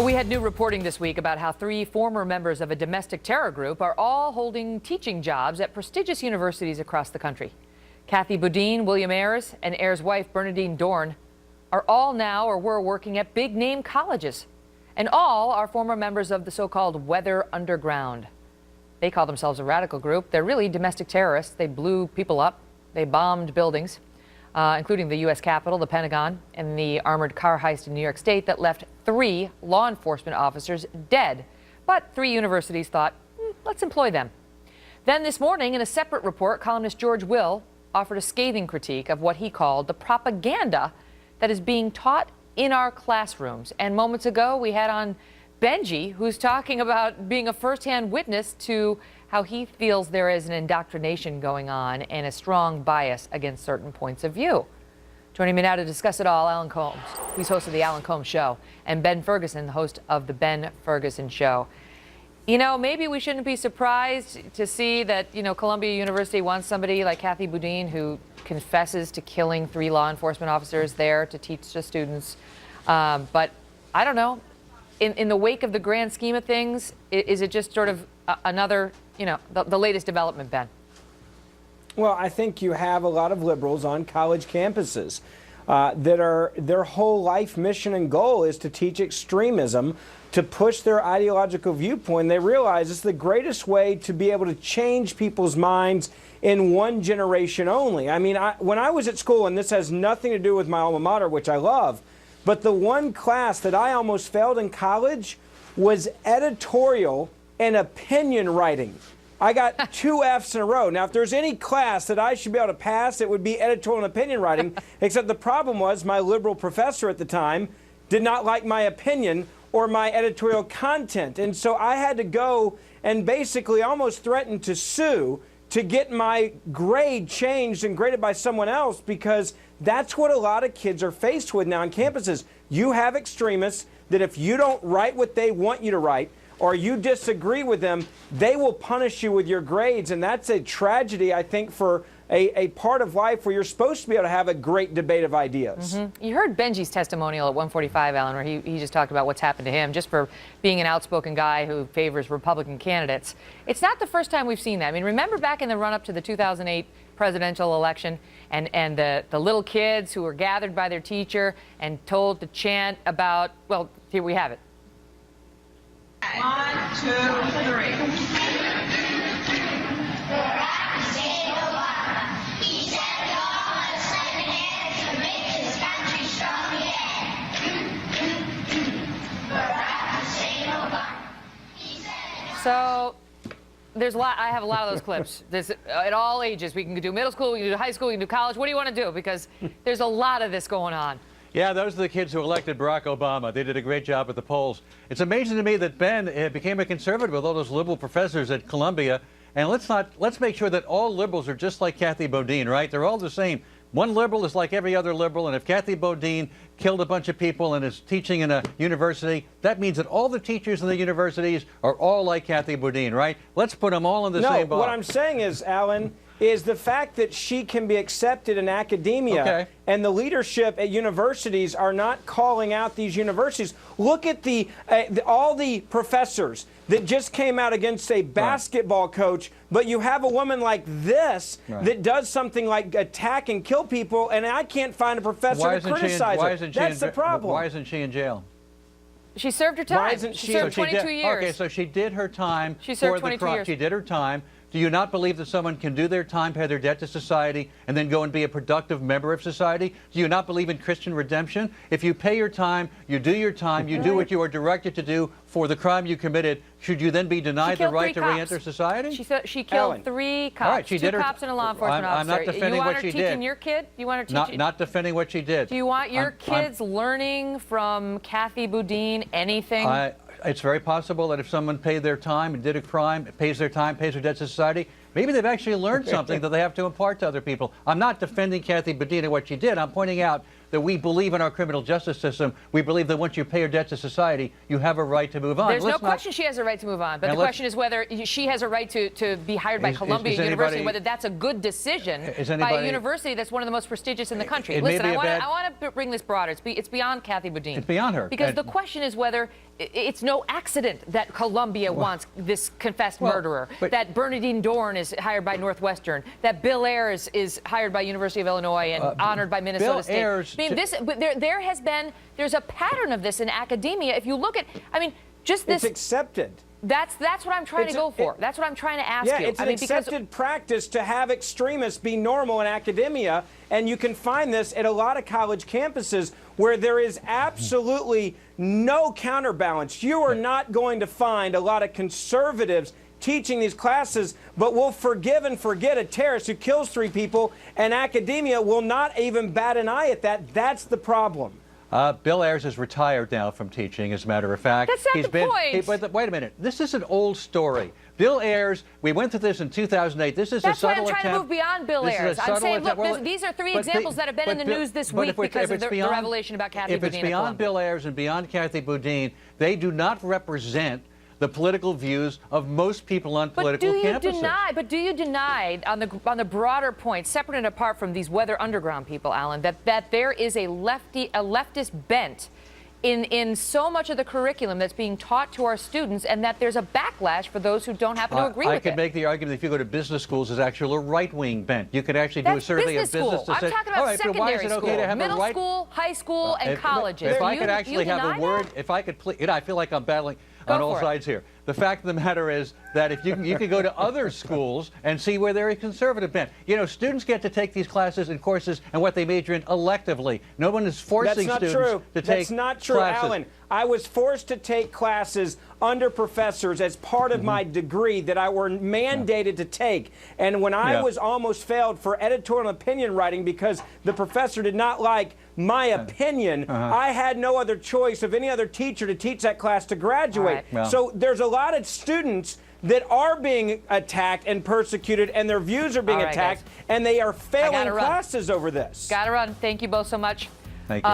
We had new reporting this week about how 3 former members of a domestic terror group are all holding teaching jobs at prestigious universities across the country. Kathy Boudin, William Ayers, and Ayers' wife Bernadine Dorn are all now or were working at big-name colleges. And all are former members of the so-called Weather Underground. They call themselves a radical group. They're really domestic terrorists. They blew people up. They bombed buildings, including the U.S. Capitol, the Pentagon, and the armored car heist in New York State that left 3 law enforcement officers dead. But 3 universities thought, let's employ them. Then this morning, in a separate report, columnist George Will offered a scathing critique of what he called the propaganda that is being taught in our classrooms. And moments ago, we had on Benji, who's talking about being a firsthand witness to how he feels there is an indoctrination going on and a strong bias against certain points of view. Joining me now to discuss it all, Alan Combs, who's host of The Alan Combs Show, and Ben Ferguson, the host of The Ben Ferguson Show. You know, maybe we shouldn't be surprised to see that, Columbia University wants somebody like Kathy Boudin, who confesses to killing 3 law enforcement officers there to teach the students. But I don't know. In the wake of the grand scheme of things, is it just sort of another, the latest development, Ben? Well, I think you have a lot of liberals on college campuses that are, their whole life mission and goal is to teach extremism, to push their ideological viewpoint. They realize it's the greatest way to be able to change people's minds in one generation only. I mean, when I was at school, and this has nothing to do with my alma mater, which I love, but the one class that I almost failed in college was editorial and opinion writing. I got 2 F's in a row. Now, if there's any class that I should be able to pass, it would be editorial and opinion writing, except the problem was my liberal professor at the time did not like my opinion or my editorial content. And so I had to go and basically almost threaten to sue to get my grade changed and graded by someone else, because that's what a lot of kids are faced with now on campuses. You have extremists that if you don't write what they want you to write, or you disagree with them, they will punish you with your grades. And that's a tragedy, I think, for a part of life where you're supposed to be able to have a great debate of ideas. You heard Benji's testimonial at 145, Alan, where he just talked about what's happened to him just for being an outspoken guy who favors Republican candidates. It's not the first time we've seen that. I mean, remember back in the run-up to the 2008 presidential election and the little kids who were gathered by their teacher and told to chant about, well, here we have it. 1, 2, 3. So there's a lot. I have a lot of those clips. There's, at all ages. We can do middle school, we can do high school, we can do college. What do you want to do? Because there's a lot of this going on. Yeah, those are the kids who elected Barack Obama. They did a great job at the polls. It's amazing to me that Ben became a conservative with all those liberal professors at Columbia. And let's make sure that all liberals are just like Kathy Boudin, right? They're all the same. One liberal is like every other liberal, and if Kathy Boudin killed a bunch of people and is teaching in a university, that means that all the teachers in the universities are all like Kathy Boudin, right? Let's put them all in the same box. No, what I'm saying is, Alan, is the fact that she can be accepted in academia, and the leadership at universities are not calling out these universities. Look at all the professors that just came out against a basketball coach, but you have a woman like this that does something like attack and kill people, and I can't find a professor to criticize her. That's the problem. Why isn't she in jail? She served her time. Why isn't she served 22 years. Okay, so she did her time. She served for 22 the crime. years. She did her time. Do you not believe that someone can do their time, pay their debt to society, and then go and be a productive member of society? Do you not believe in Christian redemption? If you pay your time, you do your time, you do what you are directed to do for the crime you committed, should you then be denied the right to re-enter society? She killed 3 cops, right, 2 cops and a law enforcement officer. I'm not defending what she did. You want her teaching your kid? You want her teaching? Not defending what she did. Do you want your kids learning from Kathy Boudin anything? It's very possible that if someone paid their time and did a crime, pays their time, pays their debt to society, maybe they've actually learned something that they have to impart to other people. I'm not defending Kathy Boudin and what she did. I'm pointing out that we believe in our criminal justice system. We believe that once you pay your debt to society, you have a right to move on. There's no question she has a right to move on, but the question is whether she has a right to be hired by Columbia University, whether that's a good decision by a university that's one of the most prestigious in the country. Listen, I want to bring this broader. It's beyond Kathy Boudin. It's beyond her. Because the question is whether it's no accident that Columbia wants this confessed murderer, that Bernadine Dorn is hired by Northwestern, that Bill Ayers is hired by University of Illinois and honored by Minnesota State. Ayers, I mean, there's a pattern of this in academia. If you look at, I mean, just this. It's accepted. That's what I'm trying to go for. That's what I'm trying to ask you. Yeah, it's an accepted practice to have extremists be normal in academia, and you can find this at a lot of college campuses where there is absolutely no counterbalance. You are not going to find a lot of conservatives teaching these classes, but will forgive and forget a terrorist who kills 3 people, and academia will not even bat an eye at that. That's the problem. Bill Ayers is retired now from teaching, as a matter of fact. That's not the point. Wait a minute. This is an old story. Bill Ayers, we went through this in 2008. This is a subtle attempt. That's why I'm trying to move beyond Bill Ayers. I'm saying, look, these are 3 examples that have been in the news this week because of the revelation about Kathy Boudin. If it's beyond Bill Ayers and beyond Kathy Boudin, they do not represent the political views of most people on political campuses. But do you deny, on the broader point, separate and apart from these Weather Underground people, Alan, that there is a leftist bent in so much of the curriculum that's being taught to our students, and that there's a backlash for those who don't happen to agree with it? I could make the argument that if you go to business schools, there's actually a right-wing bent. You could actually do a survey of business to say, I'm talking about secondary school, middle school, high school, and colleges. If I could actually have a word, if I could please, I feel like I'm battling on all sides here. The fact of the matter is that if you can go to other schools and see where there is conservative bent. You know, students get to take these classes and courses and what they major in electively. No one is forcing students to take classes. That's not true, Alan. I was forced to take classes under professors as part of my degree that I were mandated to take. And when I was almost failed for editorial opinion writing because the professor did not like my opinion, I had no other choice of any other teacher to teach that class to graduate. So there's a lot of students that are being attacked and persecuted, and their views are being attacked, and they are failing classes over this. Gotta run. Thank you both so much. Thank you.